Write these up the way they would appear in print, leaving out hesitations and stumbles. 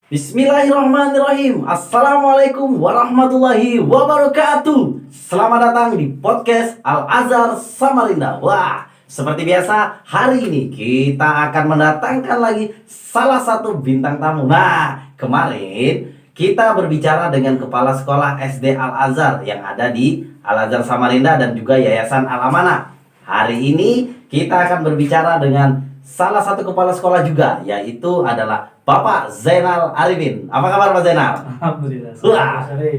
Bismillahirrahmanirrahim. Assalamualaikum warahmatullahi wabarakatuh. Selamat datang di podcast Al-Azhar Samarinda. Wah, seperti biasa hari ini kita akan mendatangkan lagi salah satu bintang tamu. Nah, kemarin kita berbicara dengan Kepala Sekolah SD Al-Azhar yang ada di Al-Azhar Samarinda dan juga Yayasan Al-Amanah. Hari ini kita akan berbicara dengan salah satu kepala sekolah juga, yaitu adalah Bapak Zainal Arifin. Apa kabar Pak Zainal? Alhamdulillah.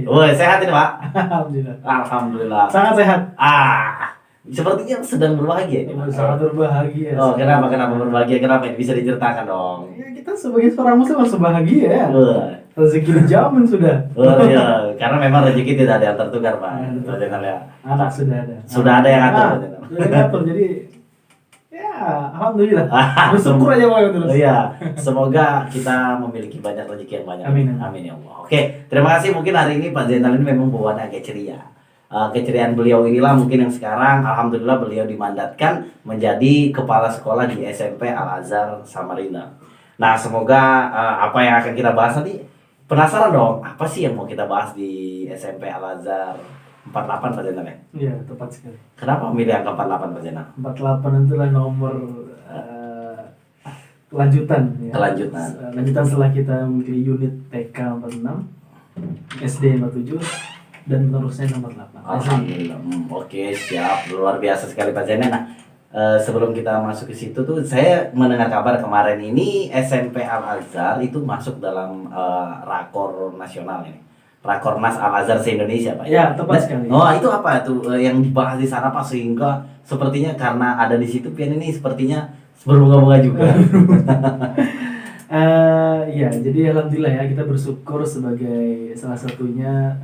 Wah, sehat ini Pak? Alhamdulillah. Alhamdulillah. Sangat sehat. Sepertinya sedang berbahagia ini. Sangat berbahagia. Oh, kenapa berbahagia? Kenapa? Bisa diceritakan dong. Ya, kita sebagai seorang muslim harus bahagia ya. Rezeki dijamin sudah. Iya, karena memang rezeki tidak ada yang tertukar Pak. Pak Zainal ya. Anak sudah ada. Sudah ada yang atur Pak Zainal. Sudah ngatur, jadi ya alhamdulillah. Bersyukur aja Pak terus. Iya, semoga kita memiliki banyak rezeki yang banyak. Amin. Amin ya Allah. Oke, terima kasih. Mungkin hari ini Pak Zainal ini memang bawaannya agak ceria. Keceriaan beliau inilah mungkin yang sekarang alhamdulillah beliau dimandatkan menjadi kepala sekolah di SMP Al-Azhar Samarinda. Nah, semoga apa yang akan kita bahas nanti, penasaran dong, apa sih yang mau kita bahas di SMP Al-Azhar 48 Pak Zainal ya? Iya, tepat sekali. Kenapa memilih angka 48 Pak Zainal? 48 itulah nomor kelanjutan ya. Lanjutan setelah kita memiliki unit TK 46, SD 47 dan penerusnya nomor 8. Alhamdulillah. Oke, siap. Luar biasa sekali Pak Zainal. Nah, sebelum kita masuk ke situ tuh saya mendengar kabar kemarin ini SMP Al-Azhar itu masuk dalam rakor nasional ini. Rakornas Al-Azhar se-Indonesia Pak. Ya, tepat sekali. Oh, itu apa tuh yang dibahas di sana Pak, sehingga sepertinya karena ada di situ pian ini sepertinya berbunga-bunga juga. Ya, jadi alhamdulillah ya, kita bersyukur sebagai salah satunya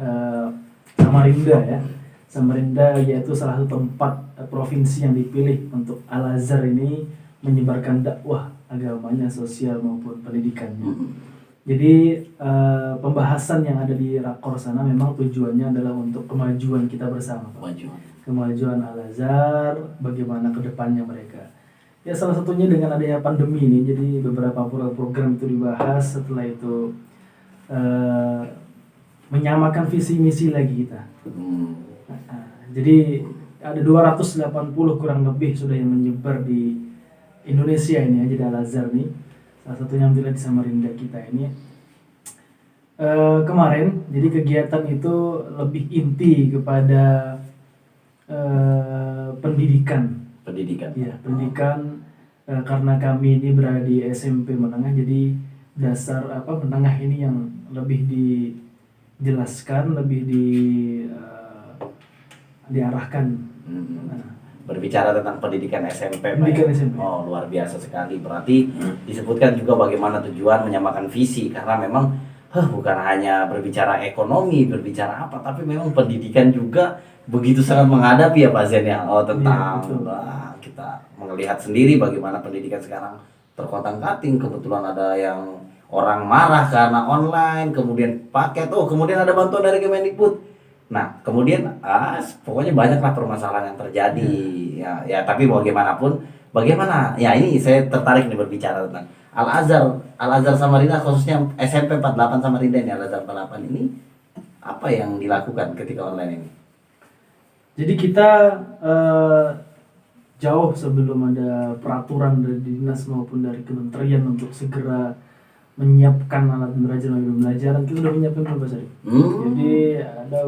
Samarinda ya. Samarinda yaitu salah satu tempat provinsi yang dipilih untuk Al-Azhar ini menyebarkan dakwah agamanya, sosial maupun pendidikannya. Jadi pembahasan yang ada di rakor sana memang tujuannya adalah untuk kemajuan kita bersama, Pak. Kemajuan Al-Azhar, bagaimana kedepannya mereka. Ya, salah satunya dengan adanya pandemi ini, jadi beberapa program itu dibahas. Setelah itu menyamakan visi misi lagi kita. Jadi ada 280 kurang lebih sudah yang menyebar di Indonesia ini ya, jadi Al-Azhar nih. Salah satunya alhamdulillah di Samarinda kita ini. Kemarin, jadi kegiatan itu lebih inti kepada pendidikan. Ya, pendidikan. Karena kami ini berada di SMP menengah, jadi dasar menengah ini yang lebih dijelaskan, lebih diarahkan. Berbicara tentang pendidikan SMP Pak. Pendidikan SMP. Oh, luar biasa sekali. Berarti disebutkan juga bagaimana tujuan menyamakan visi, karena memang bukan hanya berbicara ekonomi, berbicara apa, tapi memang pendidikan juga begitu sangat menghadapi ya Pak Zen ya. Tentang kita melihat sendiri bagaimana pendidikan sekarang terkotak-kating. Kebetulan ada yang orang marah karena online, kemudian paket, kemudian ada bantuan dari Kemendikbud. Nah, kemudian pokoknya banyaklah permasalahan yang terjadi. Ya, tapi bagaimana? Ya, ini saya tertarik nih berbicara tentang Al-Azhar Samarinda, khususnya SMP 48 Samarinda ini, Al-Azhar 48 ini, apa yang dilakukan ketika online ini? Jadi kita jauh sebelum ada peraturan dari dinas maupun dari kementerian untuk segera menyiapkan alat pembelajaran, kita sudah menyiapkan Pak Sari. Jadi ada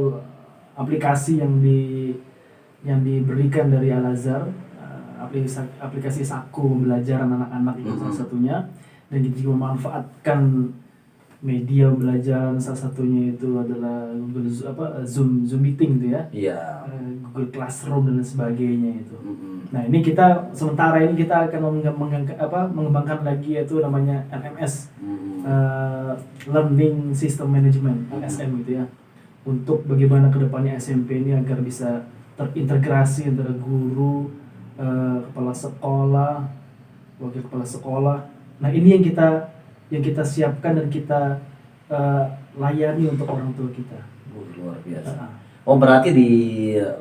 aplikasi yang diberikan dari Al-Azhar, aplikasi Saku pembelajaran anak-anak itu salah satunya, dan kita juga memanfaatkan media pembelajaran, salah satunya itu adalah Google Zoom meeting itu ya. Iya. Google Classroom dan sebagainya itu. Nah, ini kita sementara ini kita akan mengembangkan lagi, yaitu namanya LMS, Learning System Management, LSM gitu ya. Untuk bagaimana kedepannya SMP ini agar bisa terintegrasi antara guru, kepala sekolah, wakil kepala sekolah. Nah, ini yang kita siapkan dan kita layani untuk orang tua kita. Luar biasa. Oh, berarti di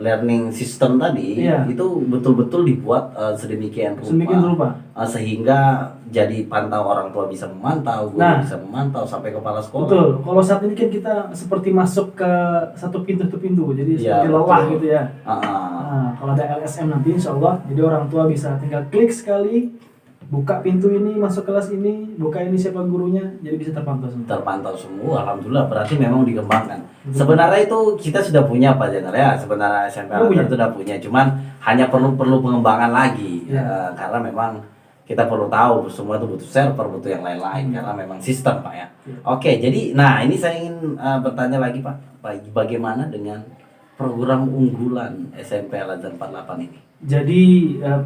learning system tadi Iya. itu betul-betul dibuat sedemikian Sedemikian rupa. sehingga jadi pantau, orang tua bisa memantau, guru Nah. bisa memantau sampai kepala sekolah. Betul. Kalau saat ini kan kita seperti masuk ke satu pintu ke pintu, jadi Iya, seperti lelah betul. gitu ya. Ah, Nah, kalau ada LSM nanti insya Allah, jadi orang tua bisa tinggal klik sekali, buka pintu ini, masuk kelas ini, buka ini siapa gurunya, jadi bisa terpantau semua. terpantau semua, alhamdulillah, berarti memang dikembangkan. Sebenarnya itu kita sudah punya Pak Jenderal ya, sebenarnya SMP Oh, punya? itu sudah punya, cuman hanya perlu pengembangan lagi. Ya. Karena memang kita perlu tahu semua itu butuh server, butuh yang lain-lain, karena memang sistem Pak ya. Ya. Oke, jadi nah ini saya ingin bertanya lagi Pak, bagaimana dengan program unggulan SMP Al-Azhar 48 ini? Jadi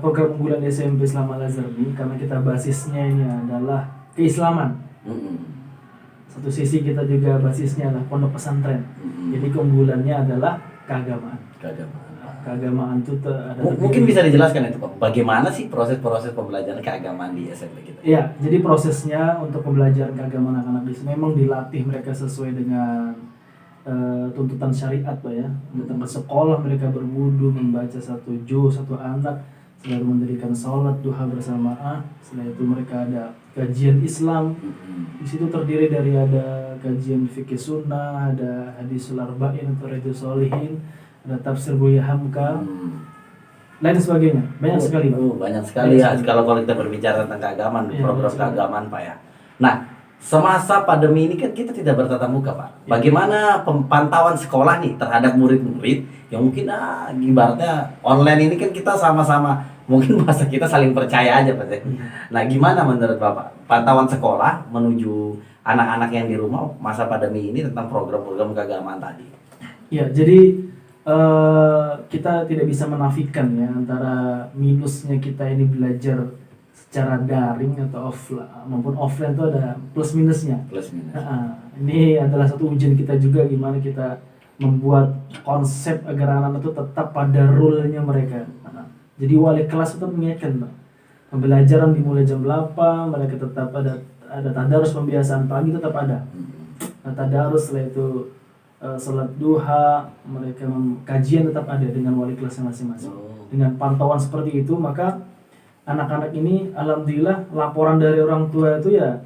program unggulan SMP Islam Al-Azhar ini, karena kita basisnya ini adalah keislaman. Mm-mm. Satu sisi kita juga basisnya adalah pondok pesantren. Mm-mm. Jadi keunggulannya adalah keagamaan. Keagamaan. Keagamaan itu ada Mungkin bisa dijelaskan itu Pak, bagaimana sih proses-proses pembelajaran keagamaan di SMP kita? Iya, jadi prosesnya untuk pembelajaran keagamaan anak-anak di sini memang dilatih mereka sesuai dengan tuntutan syariat Pak ya. Datang ke sekolah mereka berwudu, membaca satu juz, satu anak, selalu mendirikan sholat duha bersamaan. Setelah itu mereka ada kajian Islam. Di situ terdiri dari ada kajian fikih sunnah, ada hadisul arba'in atau riyadhus shalihin, ada tafsir Buya Hamka, lain sebagainya. Banyak sekali Pak. Banyak sekali ya kalau kita berbicara tentang keagamaan, Iya, program banyak sekali. keagamaan Pak ya. Nah, semasa pandemi ini kan kita tidak bertatap muka Pak. Bagaimana pantauan sekolah nih terhadap murid-murid yang mungkin ibaratnya online ini kan kita sama-sama mungkin bahasa kita saling percaya aja Pak. Nah, gimana menurut Bapak pantauan sekolah menuju anak-anak yang di rumah masa pandemi ini tentang program-program keagamaan tadi? Ya, jadi kita tidak bisa menafikan ya antara minusnya kita ini belajar secara daring atau maupun offline itu ada plus minusnya. Plus minus. Ini adalah satu ujian kita juga gimana kita membuat konsep agar anak-anak itu tetap pada rule-nya mereka. Jadi wali kelas tetap mengingatkan Pak, pembelajaran dimulai jam 8, mereka tetap ada tadarus pembiasaan pagi tetap ada. Tadarus setelah itu salat duha, mereka kajian tetap ada dengan wali kelasnya masing-masing. Dengan pantauan seperti itu, maka anak-anak ini alhamdulillah laporan dari orang tua itu ya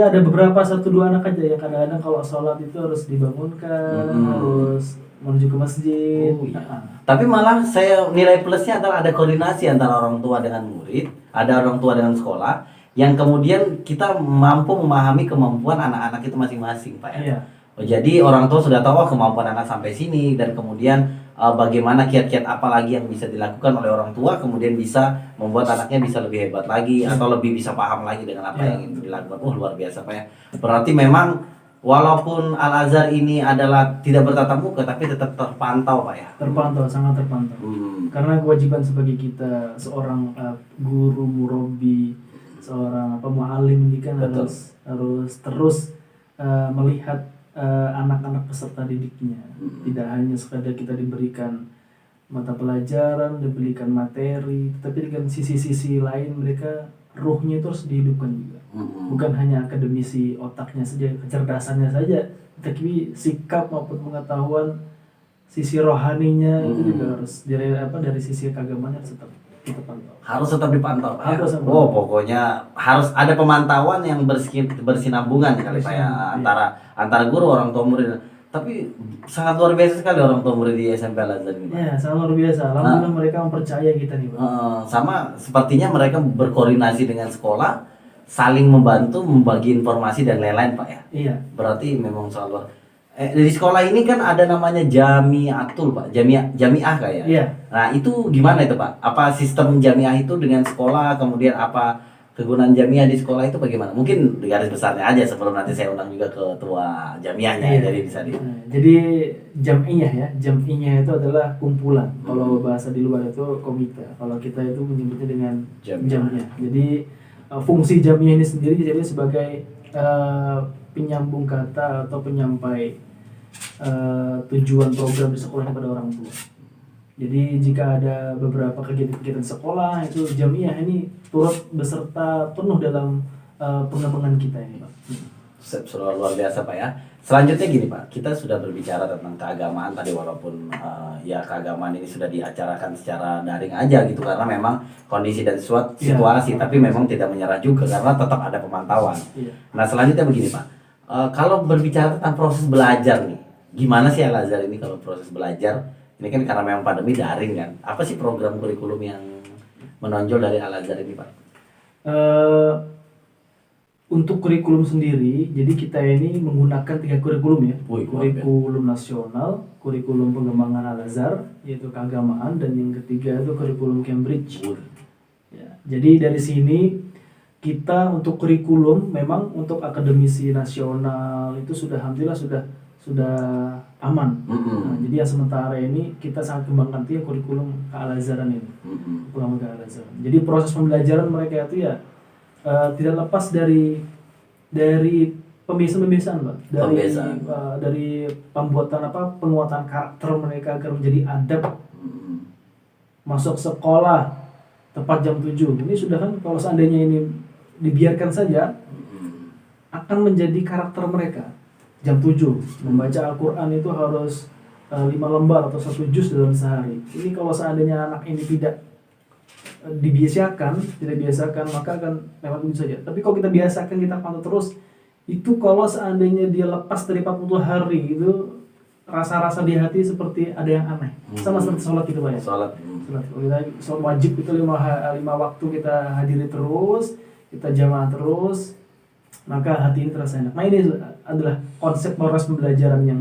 ada beberapa 1-2 anak aja yang kadang-kadang kalau sholat itu harus dibangunkan, harus menuju ke masjid. Tapi malah saya nilai plusnya adalah ada koordinasi antara orang tua dengan murid, ada orang tua dengan sekolah, yang kemudian kita mampu memahami kemampuan anak-anak itu masing-masing Pak ya. Iya. Jadi orang tua sudah tahu kemampuan anak sampai sini, dan kemudian bagaimana kiat-kiat apa lagi yang bisa dilakukan oleh orang tua, kemudian bisa membuat anaknya bisa lebih hebat lagi atau lebih bisa paham lagi dengan apa yang ingin dilakukan. Luar biasa Pak ya. Berarti memang walaupun Al-Azhar ini adalah tidak bertatap muka tapi tetap terpantau Pak ya. Terpantau, sangat terpantau. Karena kewajiban sebagai kita seorang guru murabbi, seorang muallim ini kan harus terus melihat anak-anak peserta didiknya. Tidak hanya sekadar kita diberikan mata pelajaran, diberikan materi, tapi dengan sisi-sisi lain mereka ruhnya itu harus dihidupkan juga. Bukan hanya akademisi otaknya saja, kecerdasannya saja, tapi sikap maupun pengetahuan sisi rohaninya itu juga harus dari sisi keagamaan harus tetap kita pantau. Harus tetap dipantau Pak ya? Harus. Pokoknya harus ada pemantauan yang bersinambungan kali Pak ya, antara guru, orang tua, murid. Tapi sangat luar biasa sekali orang tua murid di SMP Al-Azhar ini Pak. Ya, sangat luar biasa. Alhamdulillah mereka mempercaya kita nih Pak. Sama sepertinya mereka berkoordinasi dengan sekolah, saling membantu, membagi informasi dan lain-lain Pak ya. Iya. Berarti memang selalu di sekolah ini kan ada namanya Jamiatul Pak, Jamiah kayak. Iya. Nah itu gimana itu Pak? Apa sistem Jamiah itu dengan sekolah, kemudian apa kegunaan Jamiah di sekolah itu bagaimana? Mungkin di garis besarnya aja sebelum nanti saya undang juga ketua Jamiahnya. Jadi bisa di. Jadi Jam'iyah ya, Jam'iyah itu adalah kumpulan. Kalau bahasa di luar itu komite. Kalau kita itu menyebutnya dengan Jamiah. Jadi fungsi Jamiah ini sendiri jadi sebagai penyambung kata atau penyampai tujuan program di sekolah kepada orang tua. Jadi jika ada beberapa kegiatan-kegiatan sekolah itu Jamiah ini turut beserta penuh dalam pengembangan kita ini Pak. luar biasa Pak ya. Selanjutnya gini Pak, kita sudah berbicara tentang keagamaan tadi walaupun ya keagamaan ini sudah diacarakan secara daring aja gitu karena memang kondisi dan situasi, tapi memang tidak menyerah juga karena tetap ada pemantauan. Nah selanjutnya begini Pak, kalau berbicara tentang proses belajar nih, gimana sih Al-Azhar ini kalau proses belajar? Ini kan karena memang pandemi daring kan, apa sih program kurikulum yang menonjol dari Al-Azhar ini Pak? Untuk kurikulum sendiri, jadi kita ini menggunakan 3 kurikulum ya. Kurikulum nasional, kurikulum pengembangan Al-Azhar, yaitu keagamaan, dan yang ketiga itu kurikulum Cambridge. Ya, jadi dari sini kita untuk kurikulum memang untuk akademisi nasional itu sudah alhamdulillah sudah aman. Nah, jadi yang sementara ini kita sangat kembangkan itu ya kurikulum Al-Azharan ini. Pengembangan Al-Azharan. Jadi proses pembelajaran mereka itu ya tidak lepas dari pembiasaan Pak, dari pembuatan penguatan karakter mereka agar menjadi adab. Masuk sekolah tepat jam 7. Ini sudah kan kalau seandainya ini dibiarkan saja akan menjadi karakter mereka. Jam 7 membaca Al-Qur'an itu harus 5 lembar atau 1 juz dalam sehari. Ini kalau seandainya anak ini tidak tidak biasakan maka akan lewat begitu saja. Tapi kalau kita biasakan, kita pantau terus, itu kalau seandainya dia lepas dari 40 hari itu rasa-rasa di hati seperti ada yang aneh. Sama seperti sholat gitu Pak ya. Sholat wajib itu 5 waktu kita hadiri terus, kita jamaah terus, maka hati ini terasa enak. Nah ini adalah konsep proses pembelajaran yang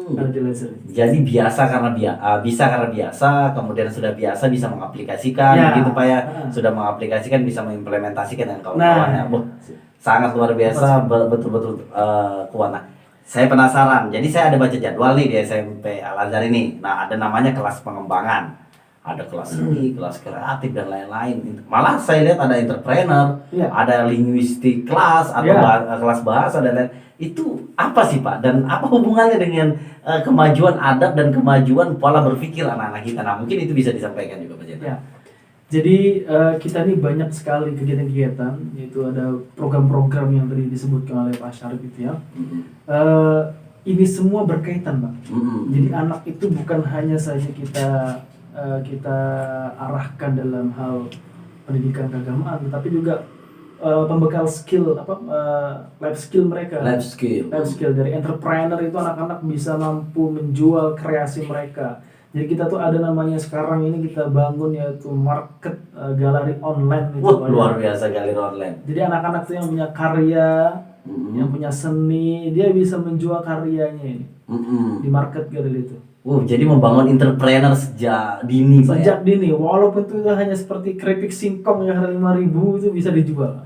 ada di Al-Azhar. Jadi biasa karena bisa karena biasa, kemudian sudah biasa bisa mengaplikasikan, gitu Pak ya. Sudah mengaplikasikan bisa mengimplementasikan dengan kawan-kawannya. Sangat luar biasa, betul-betul kuat. Nah, saya penasaran. Jadi saya ada baca jadwal nih di SMP Al-Azhar ini. Nah, ada namanya kelas pengembangan. Ada kelas seni, kelas kreatif dan lain-lain. Malah saya lihat ada entrepreneur, ada linguistik kelas atau kelas bahasa dan lain. Itu apa sih Pak? Dan apa hubungannya dengan kemajuan adab dan kemajuan pola berpikir anak-anak kita? Nah mungkin itu bisa disampaikan juga Pak Jendral. Jadi kita ini banyak sekali kegiatan-kegiatan, yaitu ada program-program yang tadi disebutkan oleh Pak Syarif itu ya. Ini semua berkaitan Pak. Jadi anak itu bukan hanya saja kita arahkan dalam hal pendidikan keagamaan, tetapi juga pembekal skill life skill mereka. Life skill dari entrepreneur itu anak-anak bisa mampu menjual kreasi mereka. Jadi kita tuh ada namanya sekarang ini kita bangun yaitu market galeri online itu. Luar biasa galeri online. Jadi anak-anak tuh yang punya karya, yang punya seni, dia bisa menjual karyanya ini di market galeri itu. Jadi membangun entrepreneur sejak dini Pak. Sejak dini, walaupun itu hanya seperti keripik singkong yang harga 5.000 itu bisa dijual.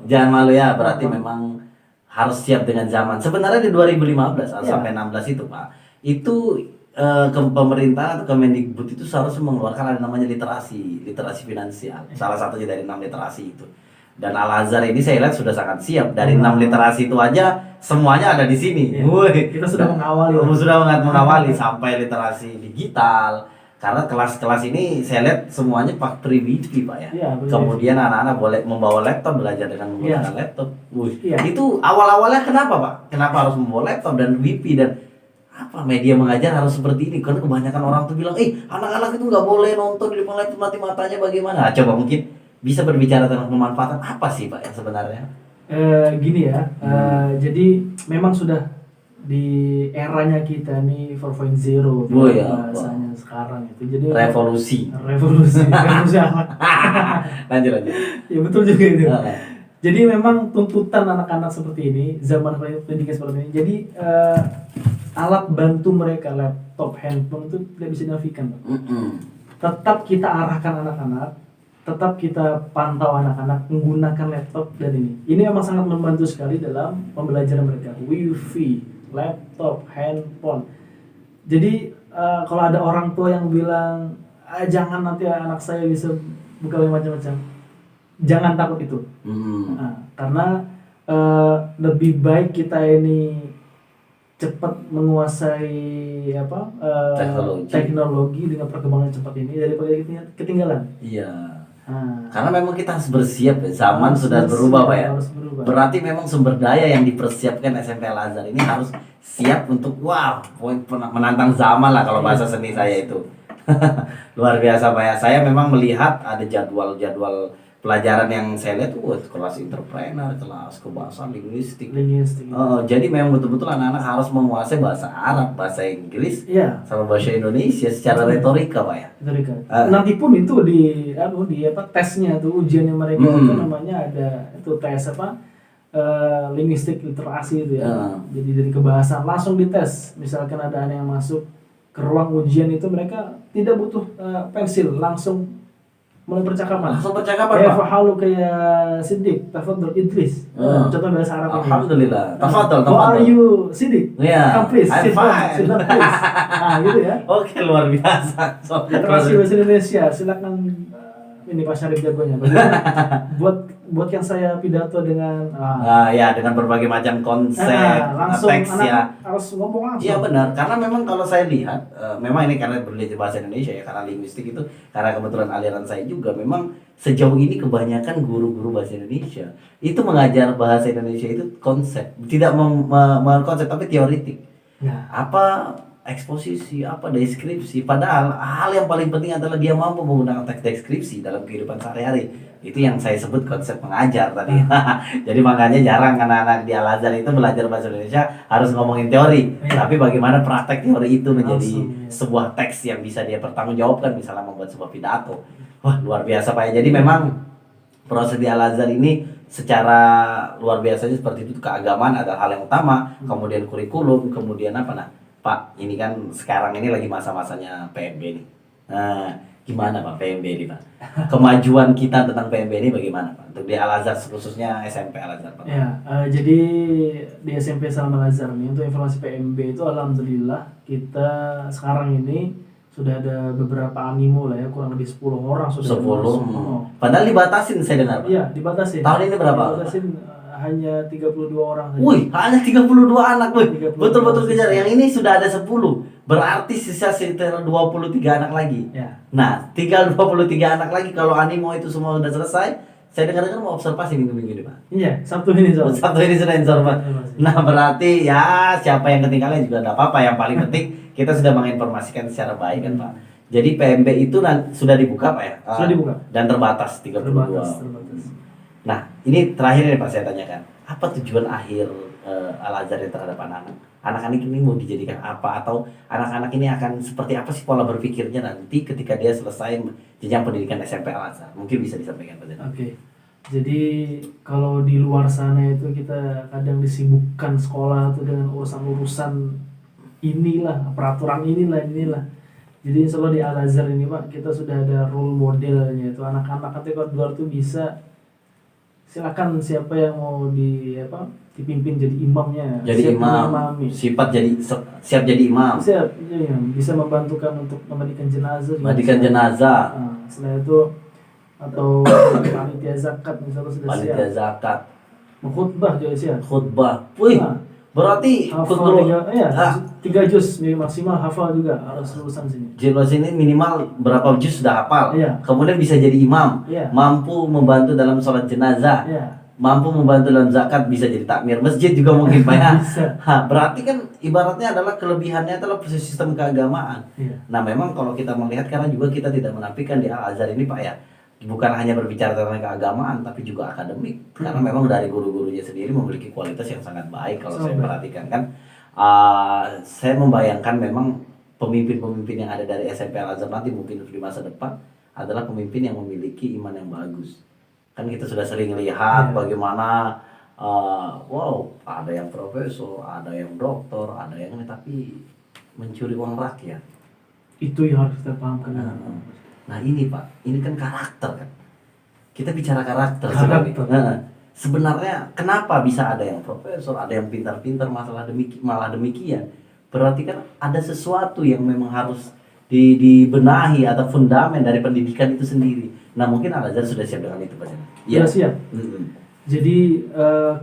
Jangan malu ya, berarti memang harus siap dengan zaman. Sebenarnya di 2015 sampai 16 itu Pak, itu pemerintah atau Kemendikbud itu seharusnya mengeluarkan ada namanya literasi finansial. Salah satunya dari 6 literasi itu. Dan Al-Azhar ini saya lihat sudah sangat siap. Dari 6 literasi itu aja semuanya ada di sini. Kita sudah mengawali. Sudah mengawali sampai literasi digital. Karena kelas-kelas ini saya lihat semuanya pakai Wifi Pak ya. Kemudian anak-anak boleh membawa laptop, belajar dengan menggunakan laptop. Itu awal-awalnya kenapa Pak? Kenapa harus membawa laptop dan Wifi dan apa media mengajar harus seperti ini? Karena kebanyakan orang tuh bilang, anak-anak itu nggak boleh nonton di depan laptop, nanti matanya bagaimana? Nah, coba mungkin bisa berbicara tentang pemanfaatan apa sih Pak yang sebenarnya? Gini ya, jadi memang sudah di eranya kita nih 4.0 bahasanya sekarang itu. Jadi revolusi anak. lanjut. Ya betul juga itu. Jadi memang tuntutan anak-anak seperti ini, zaman pendidikan seperti ini. Jadi alat bantu mereka, laptop, handphone itu tidak bisa dinafikan. Tetap kita arahkan anak-anak, tetap kita pantau anak-anak menggunakan laptop dan ini. Ini memang sangat membantu sekali dalam pembelajaran mereka. Wifi, laptop, handphone. Jadi kalau ada orang tua yang bilang jangan nanti anak saya bisa buka macam-macam, jangan takut itu. Karena lebih baik kita ini cepat menguasai teknologi dengan perkembangan cepat ini daripada ketinggalan. Karena memang kita harus bersiap ya, zaman sudah Harus berubah Pak bersiap, ya. harus berubah. Berarti memang sumber daya yang dipersiapkan SMP Al Azhar ini harus siap untuk menantang zaman lah kalau bahasa seni saya itu. Luar biasa Pak ya. Saya memang melihat ada jadwal-jadwal pelajaran yang saya lihat, kelas entrepreneur, kelas kebahasaan, linguistik. Jadi memang betul-betul anak-anak harus menguasai bahasa Arab, bahasa Inggris, sama bahasa Indonesia secara retorika Pak ya. Nanti pun itu di tesnya tuh ujiannya mereka itu namanya ada itu tes linguistik literasi itu ya. Jadi dari kebahasaan langsung dites. Misalkan ada anak yang masuk ke ruang ujian itu mereka tidak butuh pensil, langsung mulai percakapan. Kayak fahalu kayak Siddiq, tafadhol Idris. Contoh bahasa Arab ini. Alhamdulillah. Tafadhol. How are you Siddiq? Come please. I'm fine. Sit down, please. Gitu ya. Oke, luar biasa. Literasi bahasa Indonesia, silakan ini Pak Syarif jagonya. buat yang saya pidato dengan dengan berbagai macam konsep, langsung teks ya. Harus ngomong langsung. Iya benar, karena memang kalau saya lihat, memang ini karena belajar bahasa Indonesia ya, karena linguistik itu, karena kebetulan aliran saya juga, memang sejauh ini kebanyakan guru-guru bahasa Indonesia itu mengajar bahasa Indonesia itu konsep, tidak konsep tapi teoritik. Apa eksposisi, apa deskripsi, padahal hal yang paling penting adalah dia mampu menggunakan teks deskripsi dalam kehidupan sehari-hari. Itu yang saya sebut konsep mengajar tadi. Jadi makanya jarang anak-anak di Al Azhar itu belajar bahasa Indonesia harus ngomongin teori, tapi bagaimana praktek teori itu menjadi sebuah teks yang bisa dia pertanggungjawabkan, misalnya membuat sebuah pidato. Wah, luar biasa Pak ya. Jadi memang proses di Al Azhar ini secara luar biasanya seperti itu, keagamaan adalah hal yang utama, kemudian kurikulum, kemudian Pak, ini kan sekarang ini lagi masa-masanya PMB nih. Nah, gimana Pak PMB ini Pak? Kemajuan kita tentang PMB ini bagaimana Pak? Untuk di Al Azhar khususnya SMP Al Azhar Pak. Jadi di SMP Salam Al Azhar nih untuk informasi PMB itu alhamdulillah kita sekarang ini sudah ada beberapa animo lah ya, kurang lebih 10 orang sudah 10. Padahal dibatasin saya dengar Pak. Iya, dibatasin. Tahun ini berapa? Dibatasin hanya 32 orang saja. Wih, hanya 32 anak, wih. Betul-betul kejar. Yang ini sudah ada 10. Berarti sisa sekitar 23 anak lagi. Nah, tinggal 23 anak lagi kalau animo itu semua sudah selesai. Saya dengar-dengar mau observasi minggu-minggu ini, Pak. Iya, Sabtu ini sudah insya. Nah, berarti ya siapa yang ketinggalan juga enggak apa-apa. Yang paling penting kita sudah menginformasikan secara baik kan, Pak. Jadi PMB itu sudah dibuka, Pak ya? Sudah dibuka. Dan terbatas 32. Terbatas. Nah, ini terakhir nih Pak saya tanyakan, apa tujuan akhir Al Azhar terhadap anak-anak? Anak-anak ini mau dijadikan apa, atau anak-anak ini akan seperti apa sih pola berpikirnya nanti ketika dia selesai jenjang pendidikan SMP Al Azhar? Mungkin bisa disampaikan Pak Zainal. Oke. Jadi kalau di luar sana itu kita kadang disibukkan sekolah itu dengan urusan-urusan inilah, peraturan inilah. Jadi insya Allah di Al Azhar ini Pak, kita sudah ada role modelnya, itu anak-anak ketika keluar tuh bisa, silakan siapa yang mau dipimpin jadi imamnya, jadi imam, siap jadi imam, bisa membantukan untuk memandikan jenazah, setelah itu atau panitia zakat misalnya sudah siap, panitia zakat, khutbah juga siap, berarti hafal 3 juz maksimal, hafal juga harus lulusan sini. Juz ini minimal berapa juz sudah hafal. Kemudian bisa jadi imam, mampu membantu dalam sholat jenazah, mampu membantu dalam zakat, bisa jadi takmir masjid juga mungkin Pak ya. Berarti kan ibaratnya adalah kelebihannya adalah sistem keagamaan. Nah memang kalau kita melihat, karena juga kita tidak menafikan di Al Azhar ini Pak ya, bukan hanya berbicara tentang keagamaan tapi juga akademik, karena memang dari guru-gurunya sendiri memiliki kualitas yang sangat baik kalau saya perhatikan kan. Saya membayangkan memang pemimpin-pemimpin yang ada dari SMP Al Azhar nanti mungkin di masa depan adalah pemimpin yang memiliki iman yang bagus. Kan kita sudah sering lihat bagaimana ada yang profesor, ada yang doktor, ada yang ini, tapi mencuri uang rakyat. Itu yang harus kita pahamkan. Nah ini Pak, ini kan karakter kan. Kita bicara karakter. Sebenarnya kenapa bisa ada yang profesor, ada yang pintar-pintar malah demikian? Berarti kan ada sesuatu yang memang harus dibenahi atau fundamen dari pendidikan itu sendiri. Nah mungkin Al Azhar sudah siap dengan itu Pak. Ya siap. Jadi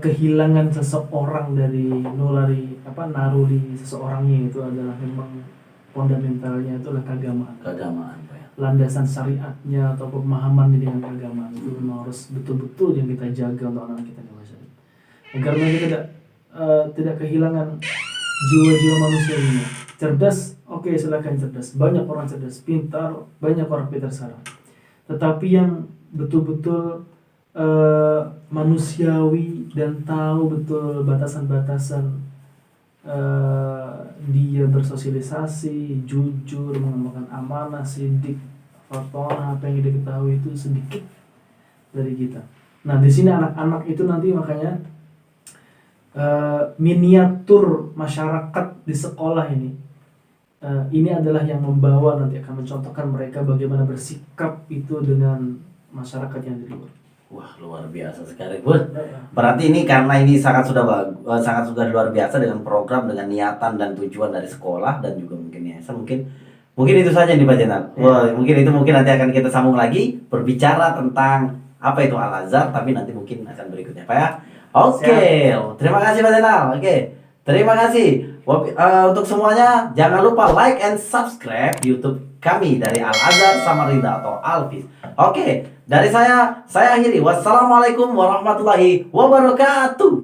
kehilangan seseorang dari naruh di seseorangnya itu adalah memang fundamentalnya itu adalah keagamaan. Keagamaan Pak ya. landasan syariatnya atau pemahaman dengan agama itu memang harus betul-betul yang kita jaga untuk anak kita dewasa agar mereka tidak kehilangan jiwa-jiwa manusianya. Cerdas, oke, silakan cerdas, banyak orang cerdas, pintar, banyak orang pintar sekarang, tetapi yang betul-betul manusiawi dan tahu betul batasan-batasan dia bersosialisasi, jujur, mengembangkan amanah, sidik, fatona, apa yang dia ketahui itu sedikit dari kita. Nah, di sini anak-anak itu nanti makanya miniatur masyarakat di sekolah ini adalah yang membawa nanti akan mencontohkan mereka bagaimana bersikap itu dengan masyarakat yang di luar. Wah, luar biasa sekali, Bud. Berarti ini karena ini sangat sudah luar biasa dengan program, dengan niatan dan tujuan dari sekolah dan juga mungkin yayasan. Mungkin itu saja nih Pak Jenal. Wah, mungkin nanti akan kita sambung lagi berbicara tentang apa itu Al-Azhar, tapi nanti mungkin akan berikutnya, Pak ya. Oke, terima kasih Pak Jenal. Oke, terima kasih. Untuk semuanya jangan lupa like and subscribe YouTube kami dari Al-Azhar Samarinda atau Alfis. Oke, dari saya akhiri. Wassalamualaikum warahmatullahi wabarakatuh.